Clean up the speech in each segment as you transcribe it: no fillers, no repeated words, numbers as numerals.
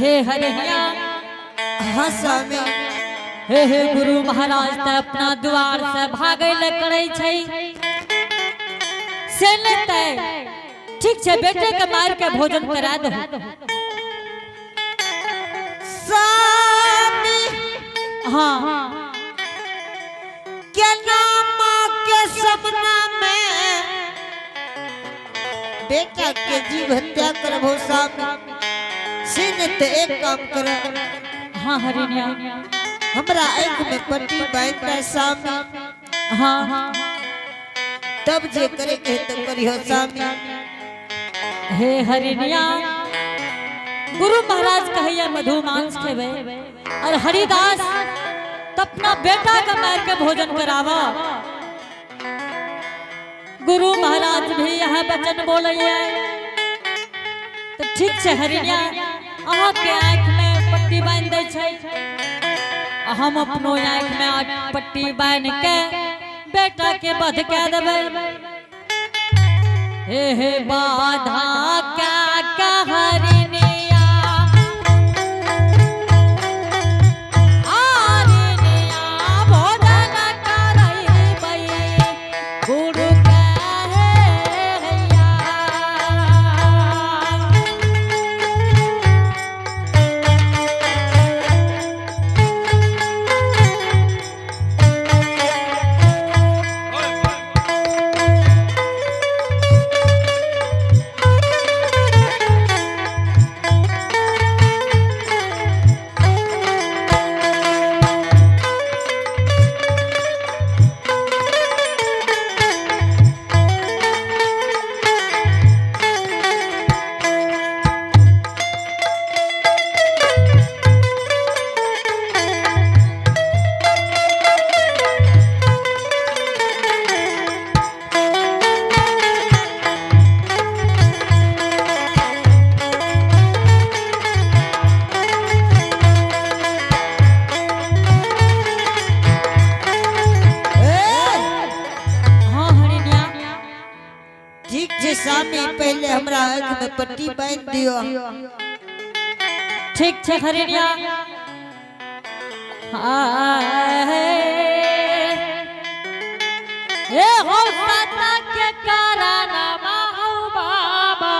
हे हरिया हाँ स्वामी हे गुरु महाराज त अपना द्वार से भागे ले करे छै से लेते ठीक छै बेटे के मार के भोजन करा दो स्वामी हाँ क्या नाम के सपना में बेटा के जीव हत्या करबो स्वामी सीने ते एक काम कर हाँ हरिया हमरा आँख में पट्टी बांध दे स्वामी हाँ तब जे करे के तो करियो स्वामी हे हरिया गुरु महाराज कहैया मधु मांस खेबे और हरिदास अपना बेटा का मार के भोजन करावा गुरु महाराज भी यह वचन बोलिए तो ठीक से हरिया अहाँ के आँख में पट्टी बांध दे छै हम अपनो आँख में पट्टी बांध के बेटा के वध के देबे हे बाधा क्या कहरिनिया आरिनिया भोजन करैबै गुरु कहैया स्वामी पहले हमरा आँख में पट्टी बांध दियो ठीक छै हरिया ए हो साता के कारण माहौ बाबा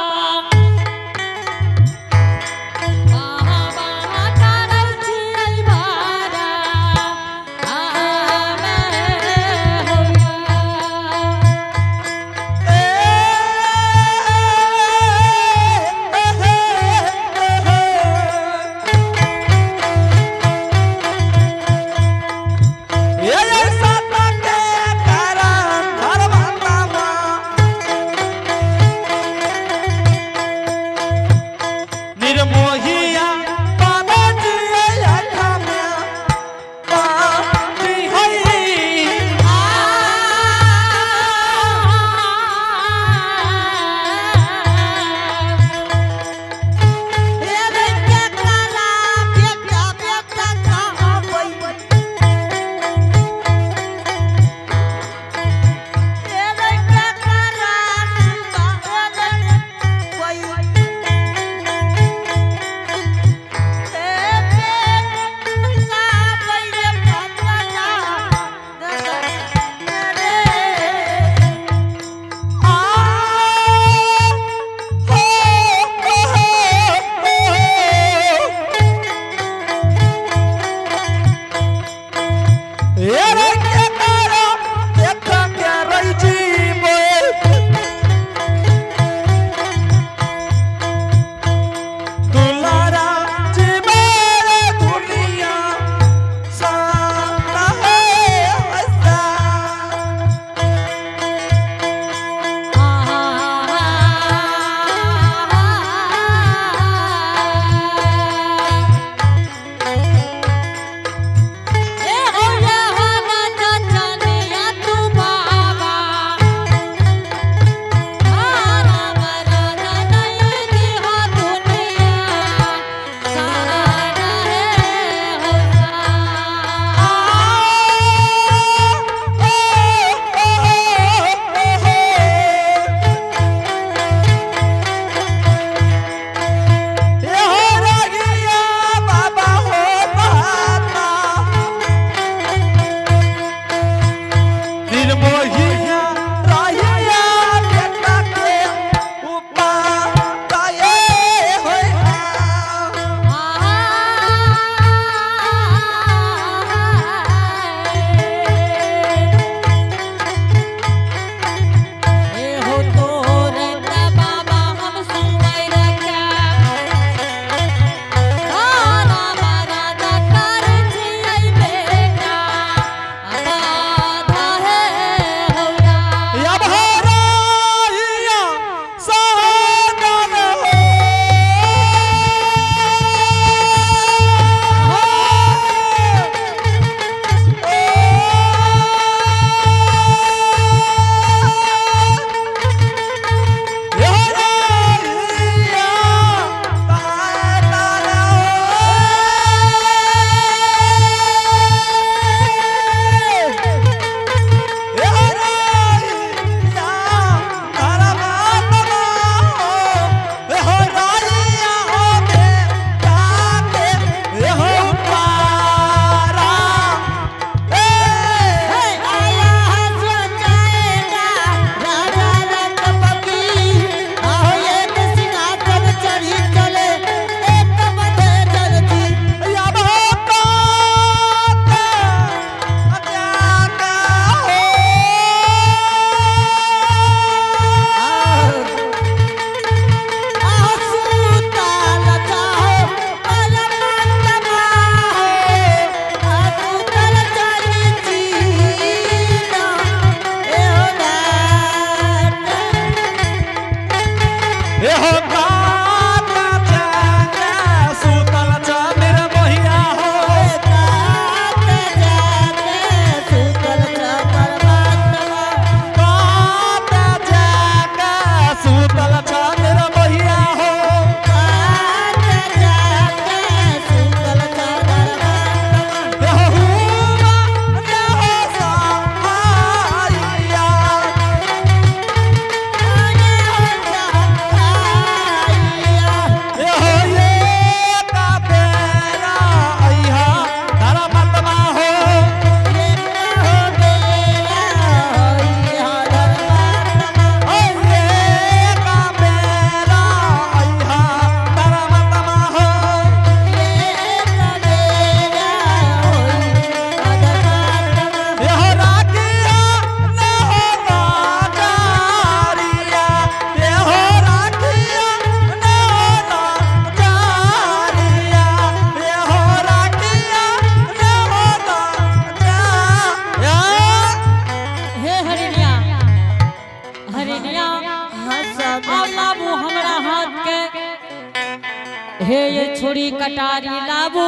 हे ये छोरी कटारी लाबू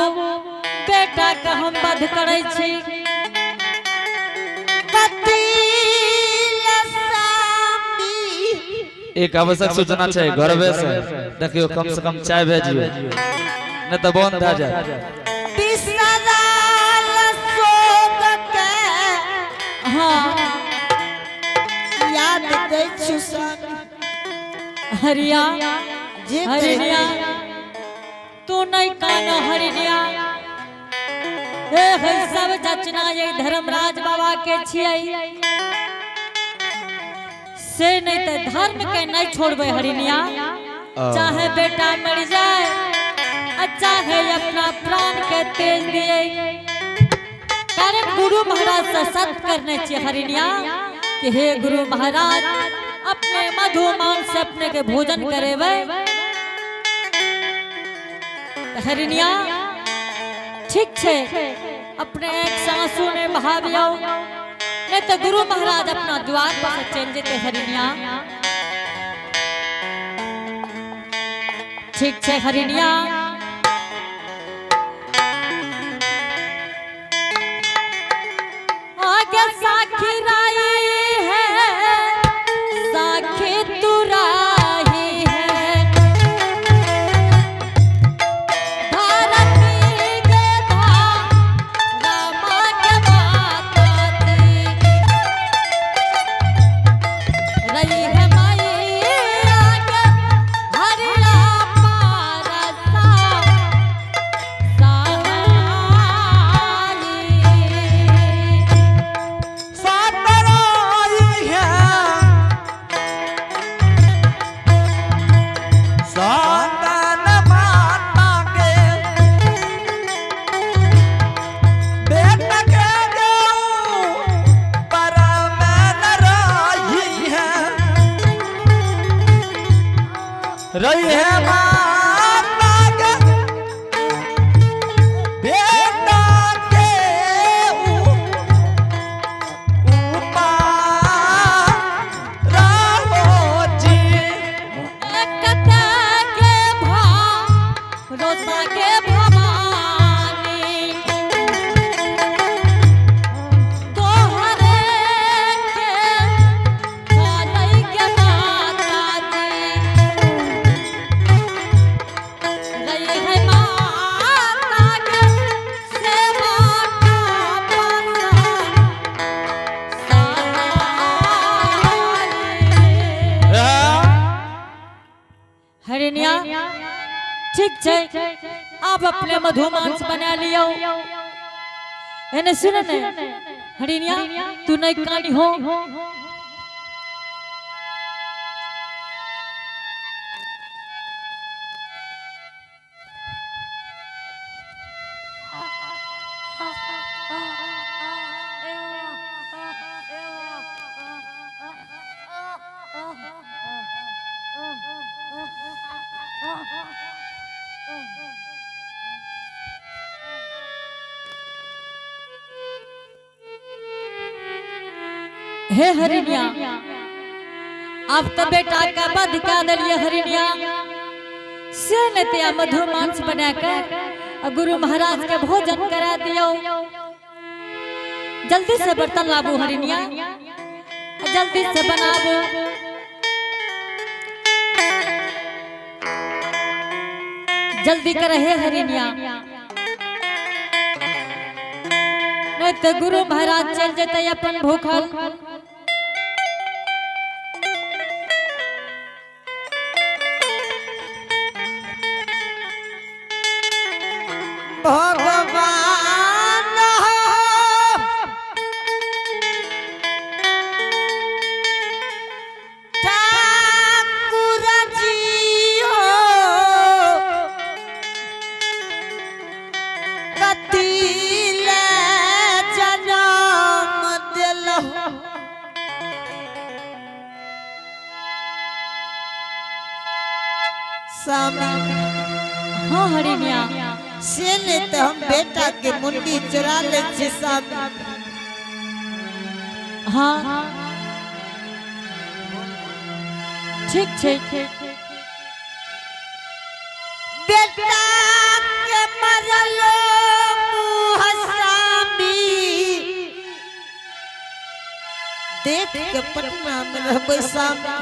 बेटा के हम वध करे छी। एक आवश्यक सूचना है घर से देखियो कम से कम चाय भेजियो नहीं तो बंद आ जाए। हाँ याद दै छु स्वामी हरिया जे हरिया तू नहीं कानो हरिया हे सब जचना ये धर्मराज बाबा के छियै से नहीं तो धर्म के नहीं छोड़बे हरिनिया। चाहे बेटा मर जाए चाहे अपना प्राण के तेज दिए कारण गुरु महाराज से सत्य करने चाहिए हरिनिया कि हे गुरु महाराज अपने मधुमान से अपने के भोजन करेबे हरिनिया ठीक छे अपने एक सांसू में बहावियो नहीं तो गुरु महाराज अपना द्वार पर चल जेते हरिनिया। ठीक छे हरिनिया आगे साखी राई है साखी तू राही है भारत के रामा के माता दी रही है माई आगे हरिया पारसा रही है माता के बेटा के रामोजी कथा के रोसा के भवानी तोहरे के खालई के माता दी रही है माता के सेवा का पासा हरिनिया ठीक छे आप अपने मधुमांस बना लियो एने सुन ने हरिनिया तू नहीं कानी हो हे हरिनिया अब तो बेटा का वध कर दिलिए हरिनिया से नतिया मधुमांस बना कर गुरु महाराज के भोजन करा दियो जल्दी से बर्तन लाबू हरिनिया जल्दी से बनाबू जल्दी करे हे हरिनिया नहीं तो गुरु महाराज चल जेते अपन भूखल भगवान ठाकुर जी हो कथी ले जन्म दिलहो सामने हाँ हरिनिया से ने तो हम बेटा के मुंडी चुरा ले छे सामने हाँ ठीक छे बेटा के मरलो मुहसामी देख के पटना में रहबै सामी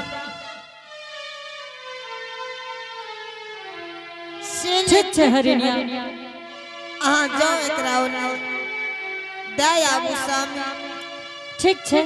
ठीक छै हरिनिया अहाँ जाओ एकरा ओने दे आबू सामी ठीक छै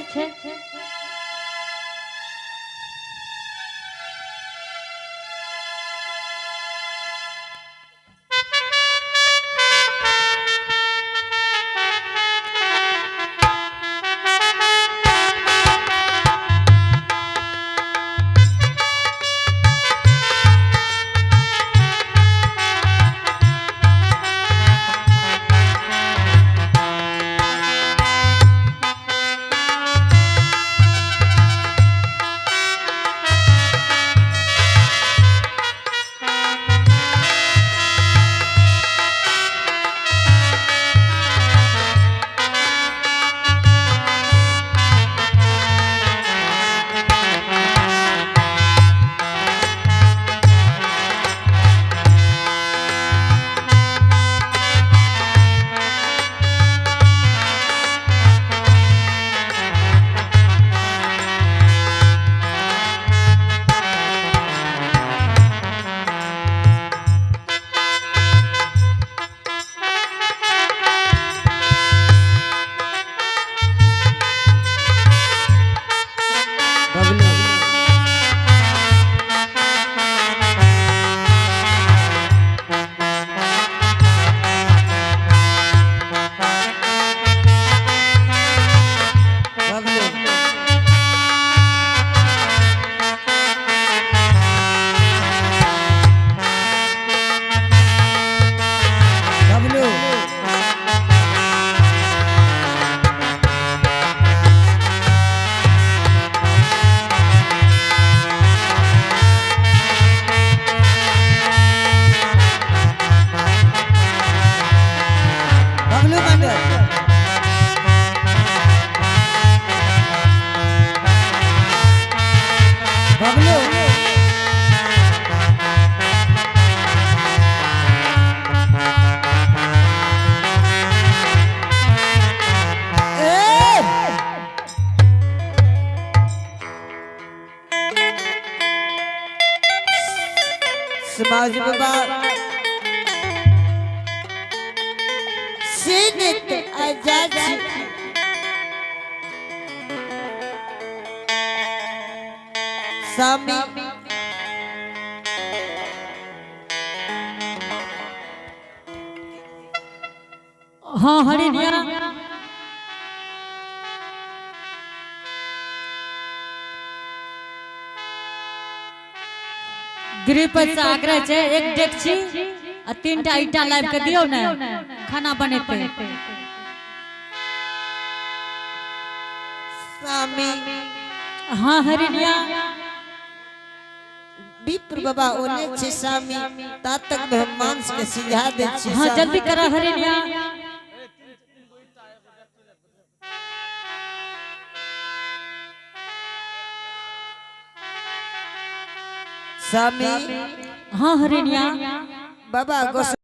समाज बाबा सीनित आजाद सामी हाँ हरिनिया गृह पर से आग्रह छै एक डेगची आ 3टा ईटा लाइव के दियो ने खाना बनेते सामी हाँ हरिनिया विप्र बाबा ओने छे सामी ता तक हम मांस के सिझा दे छी हाँ जल्दी करा हरिनिया सामी हाँ हरिनिया बाबा